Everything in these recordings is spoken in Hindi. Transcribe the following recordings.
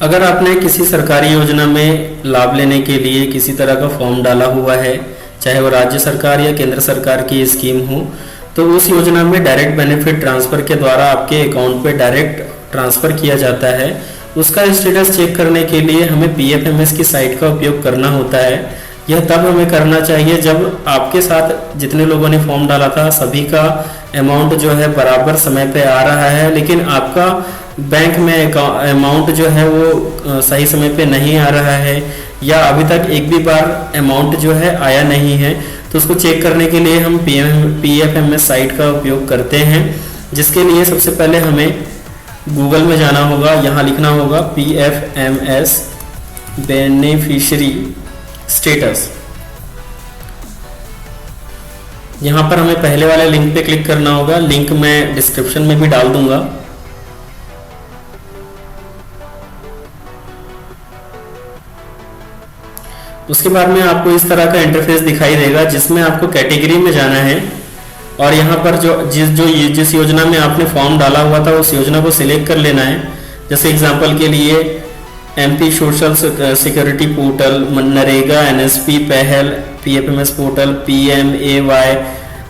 अगर आपने किसी सरकारी योजना में लाभ लेने के लिए किसी तरह का फॉर्म डाला हुआ है, चाहे वो राज्य सरकार या केंद्र सरकार की स्कीम हो, तो उस योजना में डायरेक्ट बेनिफिट ट्रांसफ़र के द्वारा आपके अकाउंट पे डायरेक्ट ट्रांसफ़र किया जाता है। उसका स्टेटस चेक करने के लिए हमें PFMS की साइट का उपयोग करना होता है। यह तब हमें करना चाहिए जब आपके साथ जितने लोगों ने फॉर्म डाला था सभी का अमाउंट जो है बराबर समय पे आ रहा है, लेकिन आपका बैंक में अमाउंट जो है वो सही समय पे नहीं आ रहा है या अभी तक एक भी बार अमाउंट जो है आया नहीं है। तो उसको चेक करने के लिए हम PFMS साइट का उपयोग करते हैं, जिसके लिए सबसे पहले हमें गूगल में जाना होगा। यहाँ लिखना होगा PFMS बेनिफिशियरी स्टेटस। यहाँ पर हमें पहले वाले लिंक पे क्लिक करना होगा। लिंक मैं डिस्क्रिप्शन में भी डाल दूंगा। उसके बाद में आपको इस तरह का इंटरफेस दिखाई देगा, जिसमें आपको कैटेगरी में जाना है और यहाँ पर जिस योजना में आपने फॉर्म डाला हुआ था उस योजना को सिलेक्ट कर लेना है। जैसे एग्जांपल के लिए MP social security portal, NREGA, NSP पहल, PFMS पोर्टल, PMAY,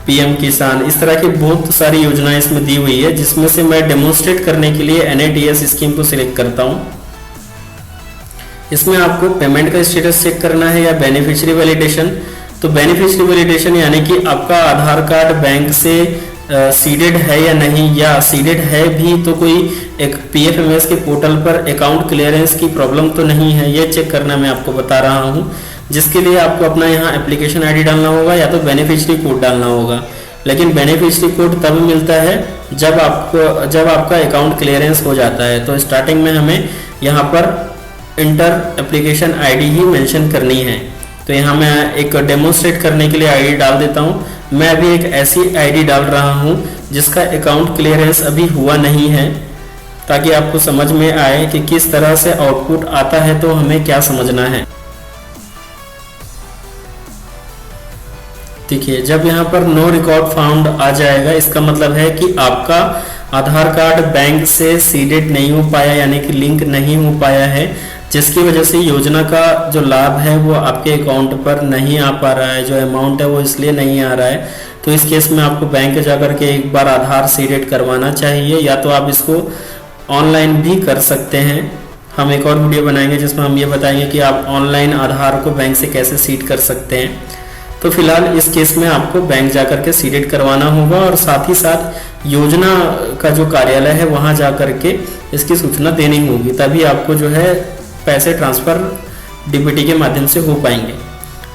PM किसान, इस तरह की बहुत सारी योजनाएं इसमें दी हुई है, जिसमें से मैं डेमोन्स्ट्रेट करने के लिए NATS स्कीम को सिलेक्ट करता हूँ। इसमें आपको पेमेंट का स्टेटस चेक करना है या बेनिफिशियरी वैलिडेशन। तो बेनिफिशियरी वैलिडेशन यानी कि आपका आधार कार्ड बैंक से सीडेड है या नहीं, या सीडेड है भी तो कोई एक PFMS के पोर्टल पर अकाउंट क्लियरेंस की प्रॉब्लम तो नहीं है, ये चेक करना मैं आपको बता रहा हूँ। जिसके लिए आपको अपना यहाँ एप्लीकेशन ID डालना होगा या तो बेनिफिशियरी कोड डालना होगा। लेकिन बेनिफिशियरी कोड तब मिलता है जब आपका अकाउंट क्लियरेंस हो जाता है। तो स्टार्टिंग में हमें यहाँ पर इंटर एप्लीकेशन ID ही मेंशन करनी है। तो यहाँ मैं एक डेमोन्स्ट्रेट करने के लिए ID डाल देता हूँ। मैं अभी एक ऐसी ID डाल रहा हूँ जिसका अकाउंट क्लियरेंस अभी हुआ नहीं है, ताकि आपको समझ में आए कि किस तरह से आउटपुट आता है तो हमें क्या समझना है। देखिए, जब यहाँ पर नो रिकॉर्ड फाउंड आ जाएगा, इसका मतलब है कि आपका आधार कार्ड बैंक से सीडेड नहीं हो पाया, यानी कि लिंक नहीं हो पाया है, जिसकी वजह से योजना का जो लाभ है वो आपके अकाउंट पर नहीं आ पा रहा है। जो अमाउंट है वो इसलिए नहीं आ रहा है। तो इस केस में आपको बैंक जाकर के एक बार आधार सीडेड करवाना चाहिए, या तो आप इसको ऑनलाइन भी कर सकते हैं। हम एक और वीडियो बनाएंगे जिसमें हम ये बताएंगे कि आप ऑनलाइन आधार को बैंक से कैसे सीड कर सकते हैं। तो फिलहाल इस केस में आपको बैंक जाकर के सीडेड करवाना होगा और साथ ही साथ योजना का जो कार्यालय है वहाँ जाकर के इसकी सूचना देनी होगी, तभी आपको जो है पैसे ट्रांसफ़र DBT के माध्यम से हो पाएंगे।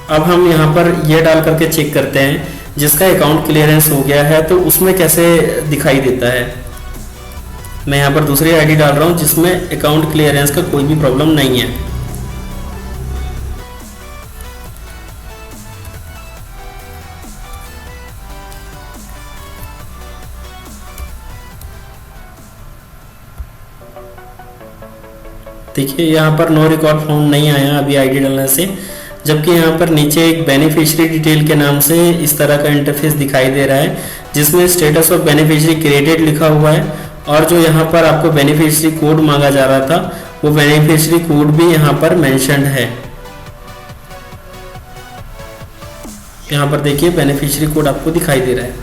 अब हम यहाँ पर ये डाल करके चेक करते हैं जिसका अकाउंट क्लियरेंस हो गया है तो उसमें कैसे दिखाई देता है। मैं यहाँ पर दूसरी ID डाल रहा हूँ जिसमें अकाउंट क्लियरेंस का कोई भी प्रॉब्लम नहीं है। देखिए, यहाँ पर नो रिकॉर्ड फाउंड नहीं आया अभी ID डालने से, जबकि यहाँ पर नीचे एक बेनिफिशियरी डिटेल के नाम से इस तरह का इंटरफेस दिखाई दे रहा है, जिसमें स्टेटस ऑफ बेनिफिशियरी क्रिएटेड लिखा हुआ है। और जो यहाँ पर आपको बेनिफिशियरी कोड मांगा जा रहा था वो बेनिफिशियरी कोड भी यहाँ पर मेंशन्ड है। यहाँ पर देखिए बेनिफिशियरी कोड आपको दिखाई दे रहा है।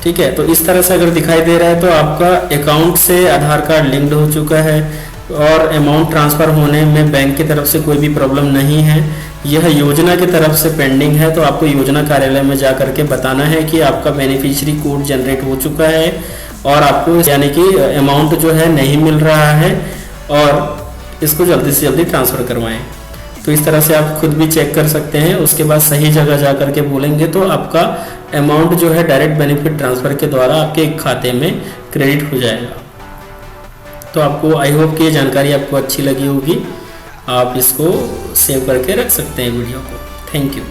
ठीक है, तो इस तरह से अगर दिखाई दे रहा है तो आपका अकाउंट से आधार कार्ड लिंक्ड हो चुका है और अमाउंट ट्रांसफ़र होने में बैंक की तरफ से कोई भी प्रॉब्लम नहीं है। यह योजना की तरफ से पेंडिंग है, तो आपको योजना कार्यालय में जा करके बताना है कि आपका बेनिफिशियरी कोड जनरेट हो चुका है और आपको यानी कि अमाउंट जो है नहीं मिल रहा है और इसको जल्दी से जल्दी ट्रांसफ़र करवाएं। तो इस तरह से आप खुद भी चेक कर सकते हैं। उसके बाद सही जगह जा करके बोलेंगे तो आपका अमाउंट जो है डायरेक्ट बेनिफिट ट्रांसफ़र के द्वारा आपके एक खाते में क्रेडिट हो जाएगा। तो आपको आई होप कि ये जानकारी आपको अच्छी लगी होगी। आप इसको सेव करके रख सकते हैं वीडियो को। Thank you.